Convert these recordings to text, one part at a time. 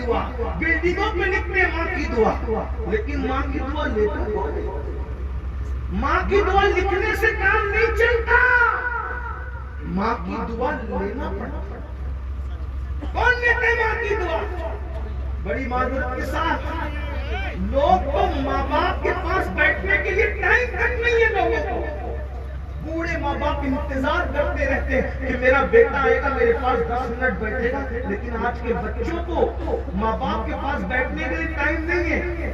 دعا، بلڈنگوں پہ لکھتے ہیں ماں کی دعا، لیکن ماں کی دعا لیتا کون ہے؟ ماں کی دعا لکھنے سے کام نہیں چلتا، ماں کی دعا لینا پڑتا۔ کون لیتے ہیں ماں کی دعا؟ بڑی معذرت کے ساتھ لوگ تو ماں باپ کے پاس بیٹھنے کے لیے ٹائم تک نہیں ہے لوگوں کو۔ بوڑھے ماں باپ انتظار کرتے رہتے ہیں کہ میرا بیٹا آئے گا میرے پاس 10 منٹ بیٹھے گا، لیکن آج کے بچوں کو ماں باپ کے پاس بیٹھنے کے لیے ٹائم نہیں ہے،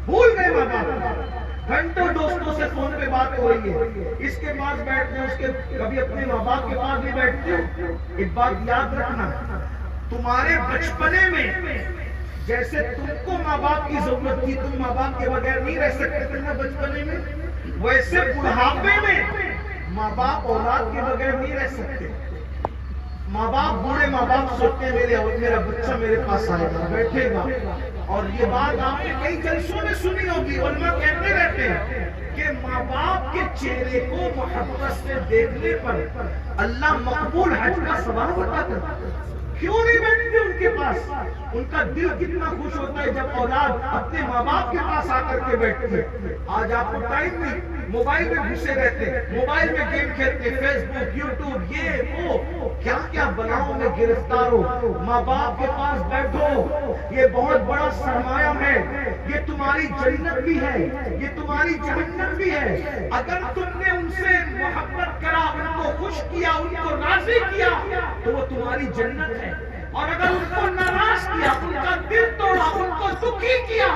بھول گئے ماں باپ۔ گھنٹوں دوستوں سے فون پہ بات ہو رہی ہے، اس کے پاس بیٹھتے ہیں، اس کے کبھی اپنے ماں باپ کے پاس بھی بیٹھتے ہو۔ ایک بات یاد رکھنا، تمہارے بچپنے میں جیسے تم کو ماں باپ کی ضرورت تھی، تم ماں باپ کے بغیر نہیں رہ سکتے تھے نا بچپنے میں، ویسے بڑھاپے میں ماں باپ اولاد کے بغیر نہیں رہ سکتے۔ ماں باپ، بوڑھے ماں باپ سوچتے ہیں میرا بچہ میرے پاس آئے گا، بیٹھے گا۔ اور یہ بات آپ نے کئی جلسوں میں سنی ہوگی، علماء کہتے رہتے ہیں کہ ماں باپ کے چہرے کو محبت سے دیکھنے پر اللہ مقبول حج کا ثواب عطا کرتا ہے۔ کیوں نہیں بیٹھتے ان کے پاس؟ ان کا دل کتنا خوش ہوتا ہے جب اولاد اپنے ماں باپ کے پاس آ کر کے بیٹھتی ہے۔ آج آپ کو ٹائم نہیں، موبائل میں گھسے رہتے، موبائل میں گیم کھیلتے، فیس بک، یوٹیوب، یہ وہ کیا کیا بلاؤں میں گرفتار ہو۔ ماں باپ کے پاس بیٹھو، یہ بہت بڑا سرمایہ ہے، یہ تمہاری جنت بھی ہے، یہ تمہاری جہنم بھی ہے۔ اگر تم نے ان سے محبت کرا، ان کو خوش کیا، ان کو راضی کیا تو وہ تمہاری جنت ہے، اور اگر ان کو ناراض کیا، ان کا دل توڑا، ان کو دکھی کیا،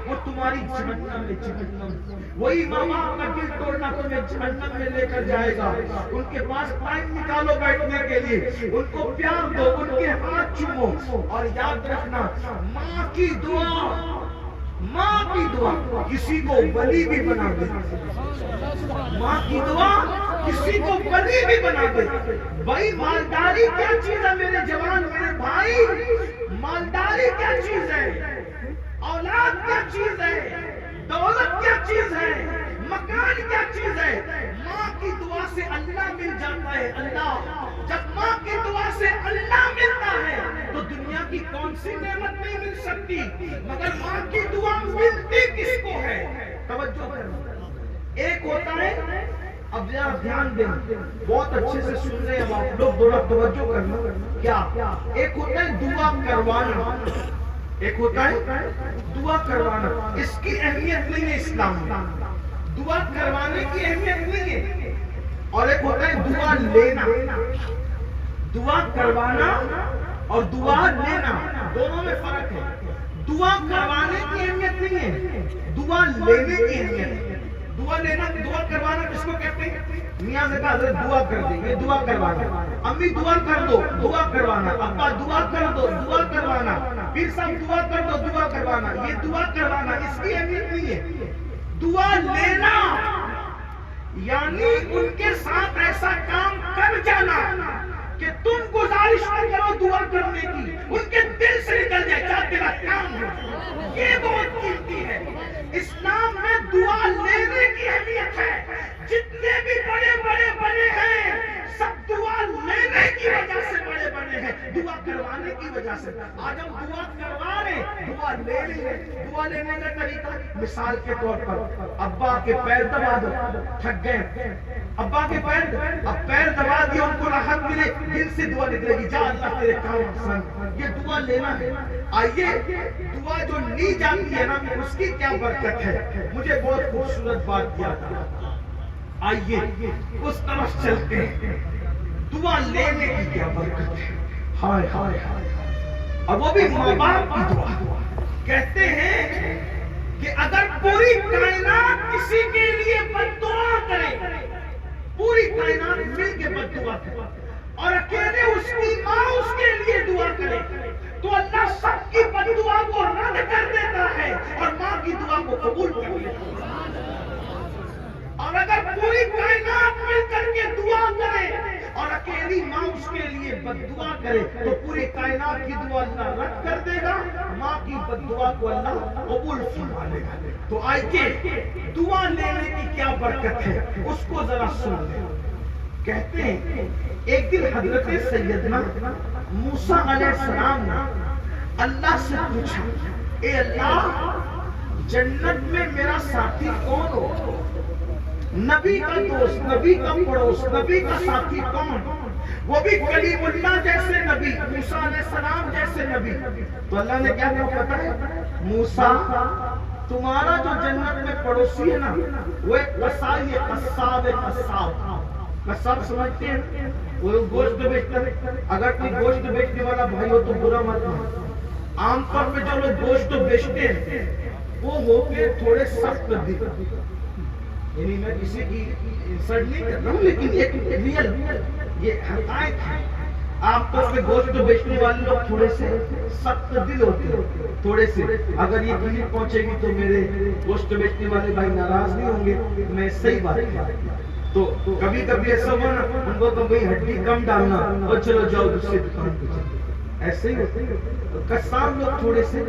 وہ تمہاری جہنم ہے، جہنم۔ وہی ماں باپ کا دل توڑنا تمہیں جہنم میں لے کر جائے گا۔ ان کے پاس ٹائم نکالو بیٹھنے کے لیے، ان کو پیار دو، ان کے ہاتھ چومو، اور یاد رکھنا ماں کی دعا، ماں کی دعا کسی کو ولی بھی بنا دے، ماں کی دعا کسی کو ولی بھی بنا دے۔ بھائی مالداری کیا چیز ہے میرے جوان، میرے بھائی، مالداری کیا چیز ہے، اولاد کیا چیز ہے، دولت کیا چیز ہے، مکان کیا چیز ہے؟ ماں کی دعا سے اللہ مل جاتا ہے۔ اللہ، جب ماں کی دعا سے اللہ ملتا ہے تو دنیا کی کون سی نعمت نہیں مل سکتی، مگر ماں کی دعا ملتی کس کو ہے؟ توجہ کرنا، ایک ہوتا ہے، اب ذرا دھیان دیں، بہت اچھے سے سن رہے ہیں آپ لوگ، تھوڑا توجہ کرنا۔ کیا ایک ہوتا ہے دعا کروانا، ایک ہوتا ہے دعا کروانا، اس کی اہمیت نہیں ہے اسلام میں، دعا کروانے کی اہمیت نہیں ہے۔ اور ایک ہوتا ہے دعا لینا، دعا کروانا اور دعا لینا دونوں میں فرق ہے۔ دعا کروانے کی اہمیت نہیں ہے، دعا لینے کی اہمیت ہے۔ دعا لینا، دعا کروانا کس کو کہتے ہیں؟ میاں سے کہا حضرت دعا کر دیں، یہ دعا کروانا، امی دعا کر دو، دعا کروانا، ابا دعا کر دو، دعا کروانا، پیر صاحب دعا کر دو، دعا کروانا، یہ دعا کروانا، اس کی اہمیت نہیں ہے۔ دعا لینا یعنی ان کے ساتھ ایسا کام کر جانا کہ تم گزارش نہ کرو دعا کرنے کی، ان کے دل سے نکل جائے کیا تیرا کام ہے، یہ بہت قیمتی ہے۔ اسلام میں دعا لینے کی اہمیت ہے۔ جتنے بھی بڑے بڑے بنے ہیں سب دعا لینے کی وجہ سے بڑے بنے ہیں، دعا کروانے کی وجہ سے۔ آج ہم دعا کروا رہے، دعا لے رہے۔ دعا لینے کا طریقہ مثال کے طور پر ابا کے پیر دبا دو، تھک گئے، ابا کے پیر، اب پیر دبا دیا، ان کو راحت ملے، دل سے دعا نکلے گی، جا اللہ تیرے کام آسان، یہ دعا لینا ہے۔ آئیے دعا جو لی جاتی ہے نا اس کی کیا برکت ہے، مجھے بہت خوبصورت بات یاد آئی، آئیے اس طرف چلتے ہیں، دعا لینے کی کیا برکت ہے، ہائے ہائے ہائے، اور وہ بھی ماں باپ کی دعا۔ کہتے ہیں کہ اگر پوری کائنات کسی کے لیے بد دعا کرے، پوری کائنات مل کے بد دعا کرے اور اکیلے اس کی ماں اس کے لیے دعا کرے تو اللہ سب کی بد دعا کو رد کر دیتا ہے اور ماں کی دعا کو قبول کر لیتا ہے۔ اور اگر پوری کائنات مل کر کے دعا کرے اور اکیلی ماں اس کے لیے بد دعا کرے تو پوری کائنات کی دعا اللہ رد کر دے گا، ماں کی بد دعا کو اللہ قبول فرما لے گا۔ تو آئیے دعا لینے کی کیا برکت ہے اس کو ذرا سن لیں۔ کہتے ہیں ایک دن حضرت سیدنا موسیٰ علیہ السلام نے اللہ سے پوچھا اے اللہ جنت میں میرا ساتھی کون ہو؟ نبی کا دوست، نبی کا پڑوس، نبی کا ساتھی کون؟ وہ بھی کلیم اللہ جیسے نبی، موسیٰ علیہ السلام جیسے نبی۔ تو اللہ نے کیا کہا پتہ ہے؟ موسیٰ تمہارا جو جنت میں پڑوسی ہے نا وہ ایک قصائی ہے، قصاب ہے، قصاب۔ قصاب سمجھتے ہیں؟ وہ گوشت بیچتا ہے۔ اگر کوئی گوشت بیچنے والا بھائی ہو تو برا مت مانو۔ عام طور پہ جو لوگ گوشت بیچتے ہیں وہ ہو کے تھوڑے سخت دل، یعنی میں کسی کی انسلٹ نہیں کر رہا ہوں لیکن ایک ریئل یہ حقائق ہے۔ عام طور پہ گوشت بیچنے والے لوگ تھوڑے سے سخت دل ہوتے ہیں، تھوڑے سے۔ اگر یہ کلپ پہنچے گی تو میرے گوشت بیچنے والے بھائی ناراض نہیں ہوں گے، میں صحیح بات ہے۔ تو کبھی کبھی ایسا ہوا نا ان کو تو بھئی ہڈی کم ڈالنا اور چلو جاؤ دوسری دکان پہ چلو، ایسے ہی ہوتے ہیں۔ قصاب لوگ تھوڑے سے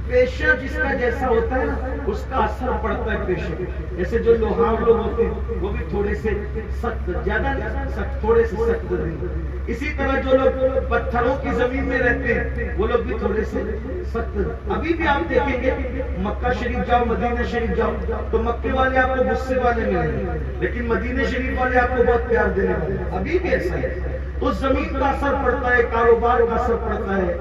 پیشہ جس کا جیسا ہوتا ہے نا اس کا اثر پڑتا ہے پیشے پہ۔ جیسے جو لوہار لوگ ہوتے ہیں وہ بھی تھوڑے سے سخت، زیادہ سخت، تھوڑے سے سخت دل۔ اسی طرح جو لوگ پتھروں کی زمین میں رہتے ہیں وہ لوگ بھی تھوڑے سے سخت۔ ابھی بھی آپ دیکھیں گے مکہ شریف جاؤ، مدینہ شریف جاؤ تو مکے والے آپ کو غصے والے ملیں گے لیکن مدینہ شریف والے آپ کو بہت پیار دینے والے ہیں۔ ابھی بھی ایسا ہے۔ تو زمین کا اثر پڑتا ہے، کاروبار کا اثر پڑتا ہے،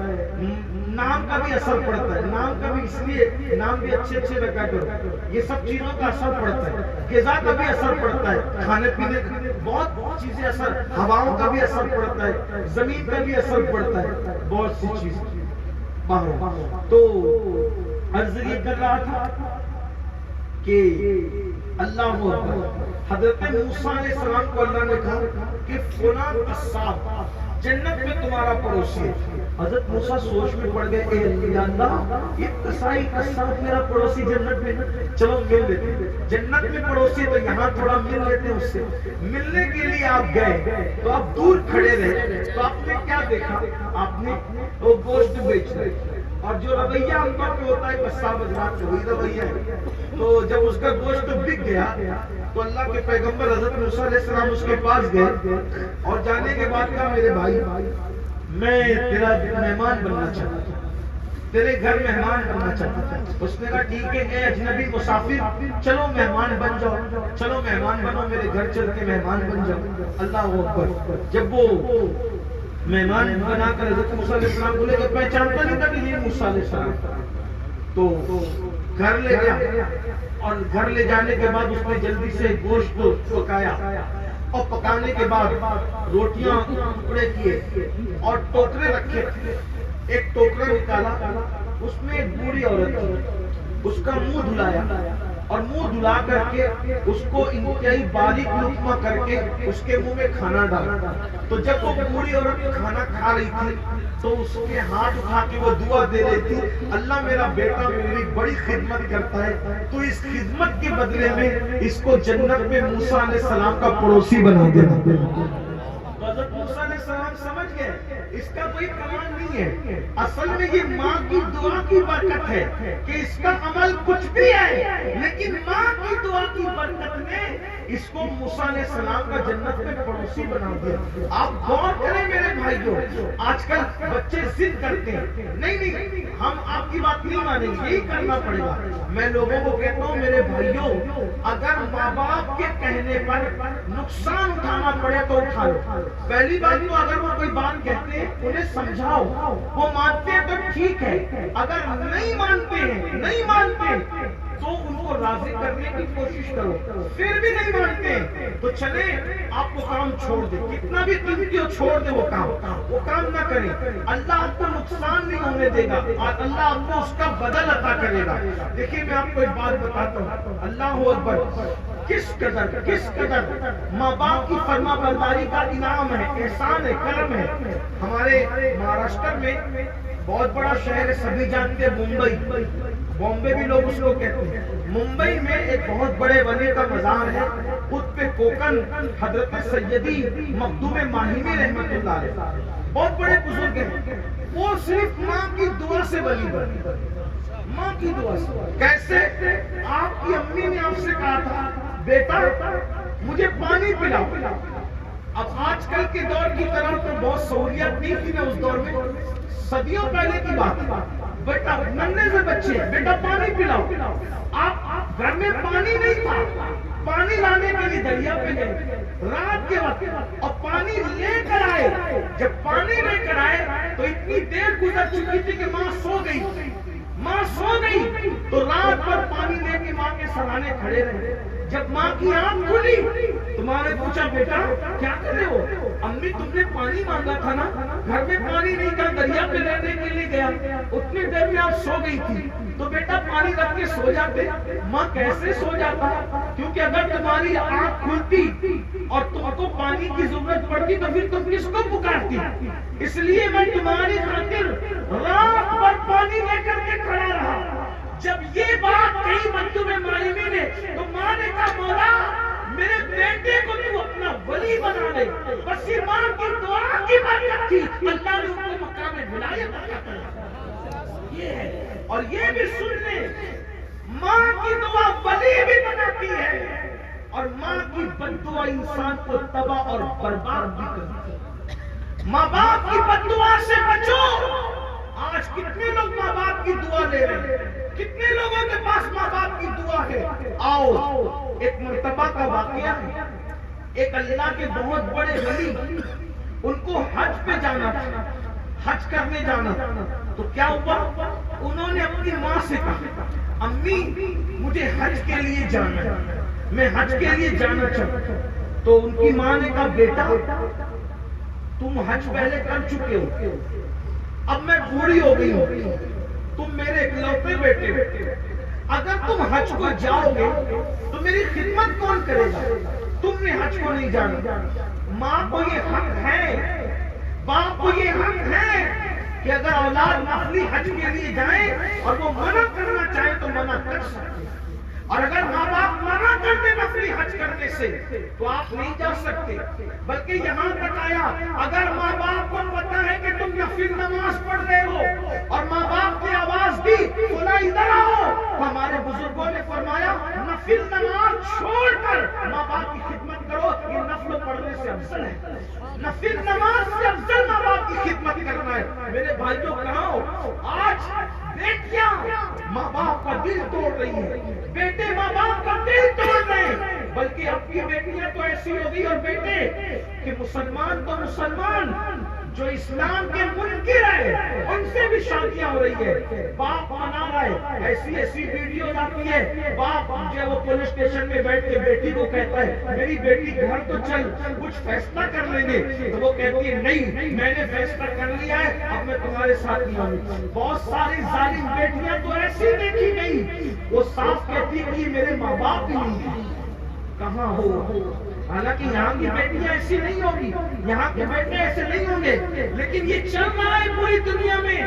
نام کا بھی اثر پڑتا ہے۔ نام کا بھی اس لیے نام بھی اچھے اچھے رکھا کرو، یہ سب چیزوں کا اثر پڑتا ہے۔ غذا کا بھی اثر پڑتا ہے، کھانے پینے کا بہت چیزیں اثر، ہواؤں کا بھی اثر پڑتا ہے، زمین کا بھی اثر پڑتا ہے، بہت سی چیز باہر۔ تو عرض یہ کر رہا تھا کہ اللہ اکبر، حضرت موسیٰ علیہ السلام کو اللہ نے کہا کہ فلاں قصاب جنت میں تمہارا پڑوسی ہے۔ حضرت موسیٰ سوچ میں پڑ گئے، اے اللہ یہ قصائی قصاب میرا پڑوسی جنت میں، چلو مل لیتے ہیں۔ جنت میں پڑوسی تو یہاں تھوڑا مل لیتے ہیں اس سے۔ ملنے کے لیے آپ گئے تو آپ دور کھڑے رہے تو آپ نے کیا دیکھا؟ آپ نے وہ گوشت بیچ رہے اور جو رویہ ہم پر ہوتا ہے قصاب حضرات کا وہی رویہ ہے۔ تو جب اس کا گوشت بک گیا تو اللہ کے پیغمبر حضرت موسیٰ علیہ السلام اس کے پاس گئے اور جانے کے بعد کہا میرے بھائی میں تیرا مہمان بننا چاہتا ہوں، تیرے گھر مہمان بننا چاہتا ہوں۔ اس نے کہا ٹھیک ہے اے اجنبی مسافر چلو مہمان بن جاؤ، چلو مہمان بنو، میرے گھر چل کے مہمان بن جاؤ۔ اللہ اکبر۔ جب وہ مہمان بنا کر حضرت موسیٰ علیہ السلام بولے کہ پہچانتا نہیں تھا کہ یہ موسیٰ علیہ السلام، تو گھر لے گیا اور گھر لے جانے کے بعد اس نے جلدی سے گوشت پکایا اور پکانے کے بعد روٹیاں ٹکڑے کیے اور ٹوکرے رکھے۔ ایک ٹوکرا نکالا، اس میں ایک بوڑھی عورت تھی، اس کا منہ دھلایا اور منہ دھلا کر کے اس کو انتہائی باریک لقمہ کر کے اس کے منہ میں کھانا ڈالا۔ تو جب وہ بوڑھی عورت کھانا کھا رہی تھی تو اس کے ہاتھ اٹھا کے وہ دعا دے رہی تھی، اللہ میرا بیٹا میری بڑی خدمت کرتا ہے تو اس خدمت کے بدلے میں اس کو جنت میں موسیٰ علیہ السلام کا پڑوسی بنا دینا۔ حضرت موسیٰ علیہ السلام سمجھ گئے اس کا کوئی کمال نہیں ہے، اصل میں یہ ماں کی دعا کی برکت ہے کہ اس کا عمل کچھ بھی ہے لیکن ماں کی دعا کی برکت نے اس کو موسیٰ علیہ السلام کا جنت میں پڑوسی بنا دیا۔ آپ غور کریں میرے بھائیوں، آج کل بچے ضد کرتے ہیں نہیں ہم آپ کی بات نہیں مانیں گے، یہی کرنا پڑے گا۔ میں لوگوں کو کہتا ہوں میرے بھائیوں، اگر ماں باپ کے کہنے پر نقصان اٹھانا پڑے تو اٹھا لو۔ پہلی بات تو اگر وہ کوئی بات کہتے ہیں انہیں سمجھاؤ، وہ مانتے ہیں تو ٹھیک ہے، اگر نہیں مانتے تو ان کو راضی کرنے کی کوشش کرو، پھر بھی نہیں مانتے تو چلے آپ وہ کام چھوڑ دیں، کتنا بھی قیمتی ہو چھوڑ دیں وہ کام نہ کریں۔ اللہ آپ کو نقصان نہیں ہونے دے گا اور اللہ آپ کو اس کا بدل عطا کرے گا۔ دیکھیے میں آپ کو ایک بات بتاتا ہوں، اللہ اکبر، کس قدر ماں باپ کی فرما برداری کا انعام ہے، احسان ہے، کرم ہے۔ ہمارے مہاراشٹر میں بہت بڑا شہر ہے، سبھی جانتے ہیں، بامبے بھی لوگ اس کو کہتے ہیں۔ ممبئی میں ایک بہت بڑے ولی کا مزار ہے، قطب کوکن حضرت سیدی مخدوم ماہمی رحمت اللہ علیہ، بہت بڑے بزرگ ہیں، وہ صرف ماں کی دعا سے ولی بنے، ماں کی دعا سے۔ کیسے؟ آپ کی امی نے آپ سے کہا تھا بیٹا مجھے پانی پلاؤ، اب آج کل کے دور کی طرح تو بہت سہولیات نہیں تھی نا اس دور میں، صدیوں پہلے کی بات ہے. بیٹا ننھے سے بچے بیٹا پانی پلاؤ. آپ گھر میں پانی نہیں تھا، پانی لانے کے لیے دریا پہ گئے رات کے وقت اور پانی لے کر آئے. جب پانی لے کر آئے تو اتنی دیر گزر چکی تھی کہ ماں سو گئی. ماں سو گئی تو رات بھر پانی لے کے ماں کے سرانے کھڑے رہے. جب ماں کی آنکھ کھلی تو ماں نے پوچھا بیٹا کیا کر رہے ہو؟ امی تم نے پانی مانگا تھا نا، گھر میں پانی نہیں تھا، دریا پہ لینے کے لیے گیا، اتنی دیر میں آپ سو گئی تھی تو بیٹا پانی رکھ کے سو جاتے. ماں کیسے سو جاتا؟ کیونکہ اگر تمہاری آنکھ کھلتی اور تم کو پانی کی ضرورت پڑتی تو پھر تم کس کو پکارتی؟ اس لیے میں تمہاری خاطر رات بھر پانی لے کر کے کھڑا رہا. جب یہ بات کہی مکتوب معلمی نے تو ماں نے کہا مولا میرے بیٹے کو تو اپنا ولی بنا لے. بس یہ ماں کی دعا کی برکت تھی، اللہ نے ان کو مقام ولایت عطا کیا. یہ ہے، اور یہ بھی سن لیں ماں کی دعا ولی بھی بناتی ہے اور ماں کی بد دعا انسان کو تباہ اور برباد بھی کرتی ہے. ماں باپ کی بد دعا سے بچو. آج کتنے لوگ ماں باپ کی دعا لے رہے ہیں، کتنے لوگوں کے پاس ماں باپ کی دعا ہے. آؤ ایک مرتبہ کا واقعہ ہے. ایک اللہ کے بہت بڑے ولی، ان کو حج پہ جانا تھا، حج کرنے جانا. تو کیا ہوا، انہوں نے اپنی ماں سے کہا امی مجھے حج کے لیے جانا ہے، میں حج کے لیے جانا چاہتا ہوں. تو ان کی ماں نے کہا بیٹا تم حج پہلے کر چکے ہو، اب میں بوڑھی ہو گئی ہوں، تم میرے اکلوتے بیٹے ہو، اگر تم حج کو جاؤ گے تو میری خدمت کون کرے گا؟ تم نے حج کو نہیں جانا. ماں کو یہ حق ہے، باپ کو یہ حق ہے کہ اگر اولاد نفلی حج کے لیے جائیں اور وہ منع کرنا چاہے تو منع کر سکتے. اور اگر ماں باپ منع کرتے نفلی حج کرنے سے تو آپ نہیں جا سکتے. بلکہ یہاں تک آیا اگر ماں باپ کو پتا ہے کہ تم نفل نماز پڑھ رہے ہو اور ماں باپ نے آواز دی بولا ادھر آؤ، ہمارے بزرگوں نے فرمایا نفل نماز چھوڑ کر ماں باپ کی خدمت کرو، یہ نفل پڑھنے سے افضل ہے. نفل نماز سے افضل ماں باپ کی خدمت کرنا ہے. میرے بھائیوں کہاں ہو؟ آج بیٹیاں ماں باپ کا دل توڑ رہی ہیں، بیٹے ماں باپ کا دل توڑ رہے ہیں. بلکہ اب کی بیٹیاں تو ایسی ہو گئی اور بیٹے کہ مسلمان تو مسلمان جو اسلام کے منکر ہے ان سے بھی شادیاں ہو رہی ہے. باپ منا رہا ہے، ایسی ایسی ویڈیو آتی ہے، باپ جو وہ پولیس اسٹیشن میں بیٹھ کے بیٹی کو کہتا ہے میری بیٹی گھر تو چل کچھ فیصلہ کر لیں گے، تو وہ کہتی ہے نہیں میں نے فیصلہ کر لیا ہے اب میں تمہارے ساتھ نہیں آؤں. بہت ساری ظالم بیٹیاں تو ایسی دیکھی گئی وہ صاف کہتی کہ یہ میرے ماں باپ بھی نہیں ہیں. کہاں ہو؟ حالانکہ یہاں کی بیٹیاں ایسی نہیں ہوگی، یہاں کے بیٹے ایسے نہیں ہوں گے، لیکن یہ چل رہا ہے پوری دنیا میں.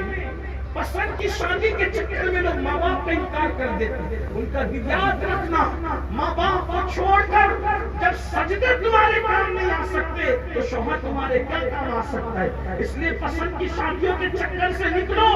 پسند کی شادی کے چکر میں لوگ ماں باپ کا انکار کر دیتے ہیں. ان کا یاد رکھنا ماں باپ کو چھوڑ کر جب سجدے تمہارے کام نہیں آ سکتے تو شوہر تمہارے کیا کام آ سکتا ہے. اس لیے پسند کی شادیوں کے چکر سے نکلو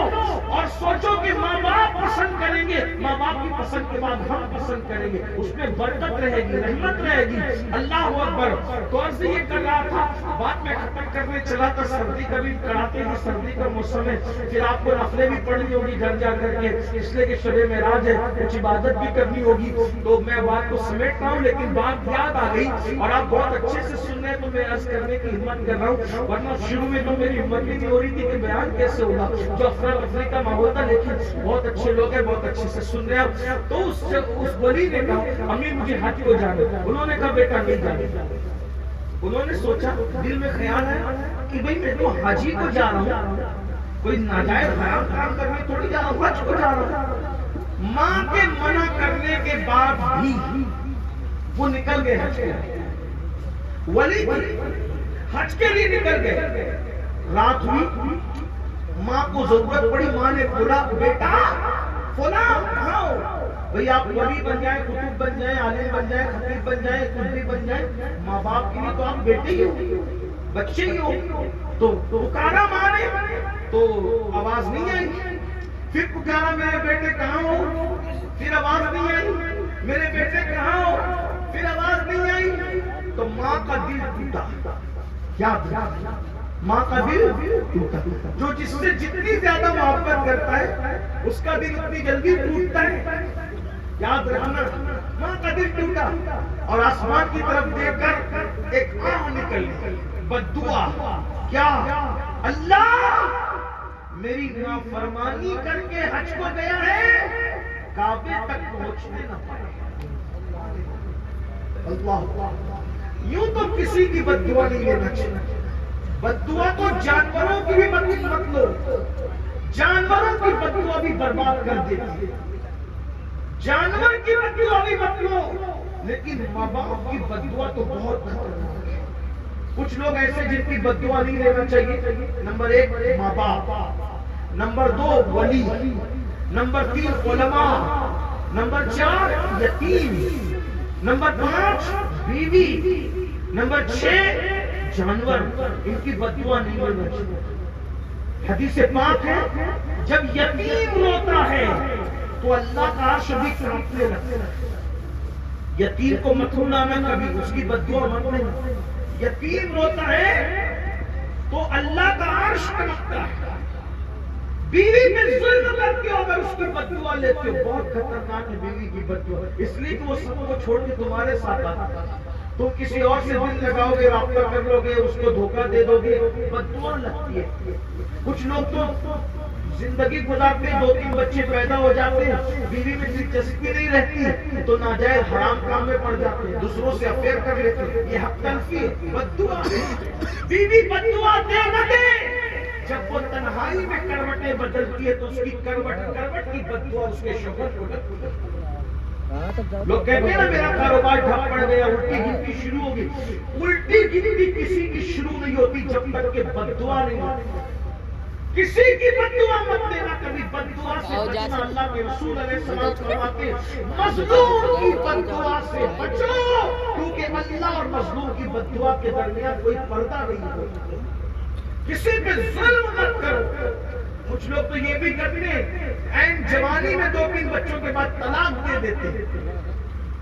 اور سوچو کہ ماں باپ پسند کریں گے، ماں باپ کی پسند کے بعد ہم پسند کریں گے، اس میں برکت رہے گی، رحمت رہے گی. اللہ اکبر. تو عرض یہ کر رہا تھا، بات میں ختم کرنے چلا تھا. سردی کبھی کراتے ہیں، سردی کا موسم ہے، پھر آپ کو نفلیں بھی پڑھنی ہوگی گھر جا کر کے، اس لیے کہ شب معراج ہے، کچھ عبادت بھی کرنی ہوگی. تو میں بات کو سمیٹ رہا ہوں لیکن بات یاد آ گئی اور آپ بہت اچھے سے سن رہے ہیں تو میں عرض کرنے کی ہمت کر رہا ہوں، ورنہ شروع میں تو میری ہمت بھی نہیں ہو رہی تھی کہ بیان کیسے ہوگا. جو افراتفری کا ماحول تھا لیکن بہت اچھے لوگ ہیں، بہت اچھے سے سن رہے ہیں. تو اس ولی نے کہا امی مجھے حج کو جانا. انہوں نے کہا بیٹا نہیں جانا. انہوں نے سوچا دل میں خیال ہے کہ بھئی میں تو حج ہی کو جا رہا ہوں، کوئی ناجائز حرام کام کرنے تھوڑی جا رہا ہوں، حج کو جا رہا ہوں. ماں کے منع کرنے کے بعد بھی وہ نکل گئے حج کے لیے. ولی حج کے لیے نکل گئے. رات ہوئی، ماں کو ضرورت پڑی، ماں نے بولا بیٹا فلاں کہاں ہو؟ بھئی آپ ولی بن جائیں، خطیب بن جائیں، عالم بن جائیں، خطیب بن جائیں، کچھ بھی بن جائیں، ماں باپ کے لیے تو آپ بیٹے ہی ہو، بچے ہی ہو. تو پکارا ماں نے تو آواز نہیں آئی. پھر پکارا میرے بیٹے کہاں ہو؟ پھر آواز نہیں آئی. میرے بیٹے کہاں ہو؟ پھر آواز نہیں آئی. تو ماں کا دل ٹوٹا. یاد ماں کا دل ٹوٹا، جو جس سے جتنی زیادہ محبت کرتا ہے اس کا دل اتنی جلدی ٹوٹتا ہے. یاد رکھنا، ماں کا دل ٹوٹا اور آسمان کی طرف دیکھ کر ایک آہ نکلی، بد دعا. کیا؟ اللہ میری نافرمانی کر کے حج کو گیا ہے، کعبے تک پہنچنے نہ پائے. اللہ، یوں تو کسی کی بد دعا نہیں لینا چاہیے. بد دعا تو جانوروں کی بھی مت لو، جانوروں کی بد دعا بھی برباد کر دیتی ہے. جانور کی بد دعا بھی مت لو، لیکن ماں باپ کی بد دعا تو بہت خطرناک ہے. کچھ لوگ ایسے جن کی بد دعا نہیں لینا چاہیے. نمبر 1 ماں باپ، نمبر 2 ولی، نمبر 3 علماء، نمبر 4 یتیم، نمبر 5 بیوی، نمبر 6 جانور. ان کی بد دعا نہیں لینا چاہیے. حدیث پاک ہے جب یتیم روتا ہے تو اللہ کا عرش بھی کانپنے لگتا ہے. یتیم کو مت رولانا کبھی، اس کی بد دعا مت لینا. یتیم روتا ہے تو اللہ کا عرش کانپتا ہے. بیوی پہ ظلم کرتے ہو اگر اس کی بد دعا لیتے ہو، بہت خطرناک ہے بیوی کی بد دعا. اس لیے کہ وہ سب کو چھوڑ کے تمہارے ساتھ آتا ہے، تم کسی اور سے دل لگاؤ گے، رابطہ کر لو گے، اس کو دھوکہ دے دو گے، بد دعا لگتی ہے. کچھ لوگ تو زندگی گزارتے ہیں، 2-3 بچے پیدا ہو جاتے ہیں، بیوی میں دلچسپی نہیں رہتی تو ناجائز حرام کام میں پڑ جاتے ہیں، دوسروں سے افیئر کر لیتے ہیں. یہ حق تلفی ہے، بد دعا ہے. بیوی بد دعا دے نہ دے، جب وہ تنہائی میں کروٹیں بدلتی ہے تو اس کی کروٹ کی بد دعا اس کے شوہر کو لگتی ہے. لوگ کہتے ہیں نا میرا کاروبار ٹھپ پڑ گیا، الٹی گنتی شروع ہوگی. الٹی گنتی کسی کی شروع نہیں ہوتی جب تک کہ بد دعا نہیں ہوتی. کسی کی بد دعا مت دینا کبھی. بد دعا سے بچنا. اللہ کے رسول علیہ السلام فرماتے ہیں مظلوم کی بد دعا سے بچو، کیونکہ اللہ اور مظلوم کی بد دعا کے درمیان کوئی پردہ نہیں ہوتا. کسی پہ ظلم مت کرو. کچھ لوگ تو یہ بھی کرتے ہیں این جوانی میں 2-3 بچوں کے بعد طلاق دے دیتے ہیں.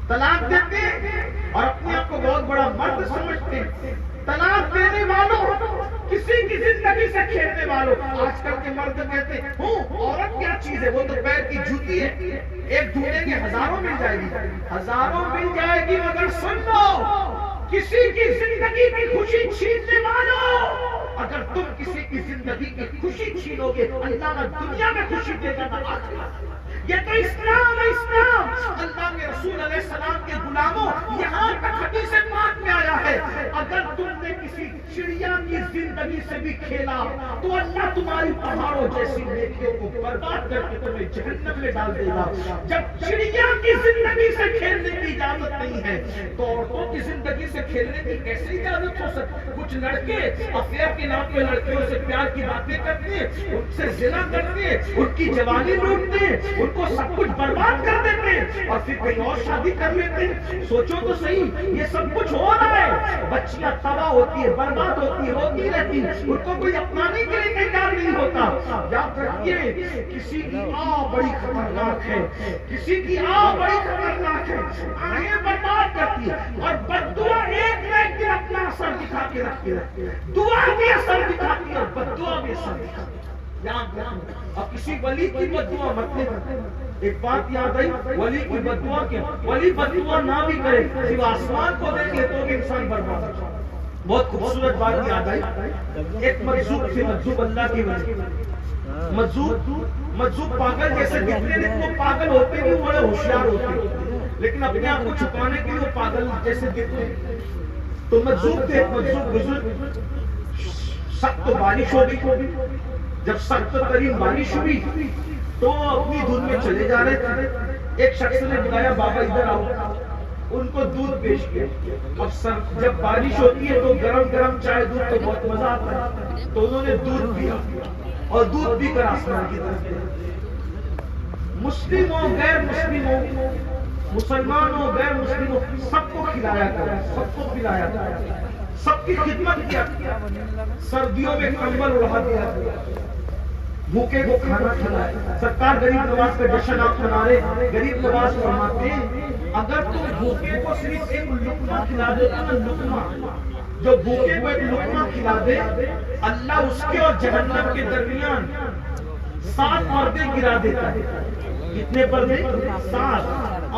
طلاق دیتے ہیں اور اپنے آپ کو بہت بڑا مرد سمجھتے ہیں. طلاق دینے والوں، کسی کی زندگی سے کھیلنے والوں. آج کل کے مرد کہتے ہیں عورت کیا چیز ہے، وہ تو پیر کی جوتی ہے، ایک ڈھونڈیں گے ہزاروں مل جائے گی. ہزاروں مل جائے گی مگر سن لو، کسی کی زندگی کی خوشی چھیننے والوں، اگر تم کسی کی زندگی کی خوشی چھینو گے اللہ نہ دنیا میں خوشی دے گا نہ آخرت. یہ تو اسلام ہے. اسلام اللہ کے رسول علیہ السلام کے غلاموں، یہاں تک حدیث پاک میں آیا ہے اگر تم نے کسی چڑیا کی زندگی سے بھی کھیلا تو اللہ تمہاری پہاڑوں جیسی نیکیوں کو برباد کر کے تمہیں جہنم میں ڈال دے گا. جب چڑیا کی زندگی سے کھیلنے کی اجازت نہیں ہے تو عورتوں کی زندگی سے کھیلنے کی کیسے اجازت ہو سکتی؟ کچھ لڑکے افیئر کے نام پہ لڑکیوں سے پیار کی باتیں کرتے ہیں، ان سے زنا کرتے ہیں، ان کی جوانی لوٹتے ہیں، ان کو سب کچھ برباد کر دیتے ہیں اور پھر کہیں اور شادی کر لیتے ہیں. سوچو تو صحیح، یہ سب کچھ ہو رہا ہے. بچیاں تباہ ہوتی ہے، برباد ہوتی ہے، روتی رہتی ہیں، ان کو کوئی اپنانے کے لیے تیار نہیں ہوتا. یاد رکھیے کسی کی آہ بڑی خطرناک ہے، کسی کی آہ بڑی خطرناک ہے، آہیں برباد کرتی ہے. اور بد دعا ایک نہ ایک دن اپنا اثر دکھا کے رکھتی ہے. دعا بھی اثر دکھاتی ہے اور بد دعا بھی اثر دکھاتی ہے. اور کسی ولی کی بد دعا مت لے. ایک بات یاد آئی، ولی کی بد دعا کیا؟ ولی بد دعا نہ بھی کرے، صرف آسمان کو دیکھ لے تو بھی انسان برباد ہو جائے. بہت خوبصورت بات یاد آئی. ایک مجذوب تھے، مجذوب اللہ کی ولی. مجذوب پاگل جیسے دکھتے، لیکن وہ پاگل ہوتے بھی بڑے ہوشیار ہوتے، لیکن اپنے آپ کو چھپانے کے لیے وہ پاگل جیسے دکھتے. تو مجذوب تھے، مجذوب بزرگ. سخت بارش ہو گئی. جب سخت ترین بارش ہوئی تو اپنی دھن میں چلے جا رہے تھے. ایک شخص نے بلایا بابا ادھر آؤ. ان کو دودھ پیش کیا. اب جب بارش ہوتی ہے تو گرم گرم چائے دودھ تو بہت مزہ آتا ہے، تو انہوں نے دودھ پیا اور دودھ پی کر آسمان کی طرف گئے. مسلم ہو غیر مسلم ہو، مسلمان ہو غیر مسلم ہو، سب کو کھلایا کرے، سب کو پلایا کرے، سب کی خدمت کیا. سردیوں میں کمبل اڑا دیا، بھوکے کو کھانا کھلایا. سرکار غریب نواز کا جشن آپ منا رہے. غریب نواز فرماتے ہیں اگر تم بھوکے کو صرف ایک لقمہ کھلا دیتا نا، لقمہ جو بھوکے کو ایک لقمہ کھلا دے اللہ اس کے اور جہنم کے درمیان 7 پردے گرا دیتا ہے. کتنے پردے؟ 7.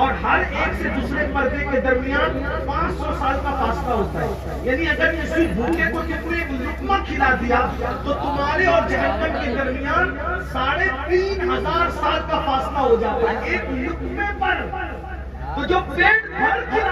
اور ہر ایک سے دوسرے پردے کے درمیان 500 سال کا فاصلہ ہوتا ہے. یعنی اگر کسی بھوکے کو تم نے ایک لقمہ کھلا دیا تو تمہارے اور جہنم کے درمیان 3500 سال کا فاصلہ ہو جاتا ہے ایک لقمے پر. تو جو پیٹ بھر کھلا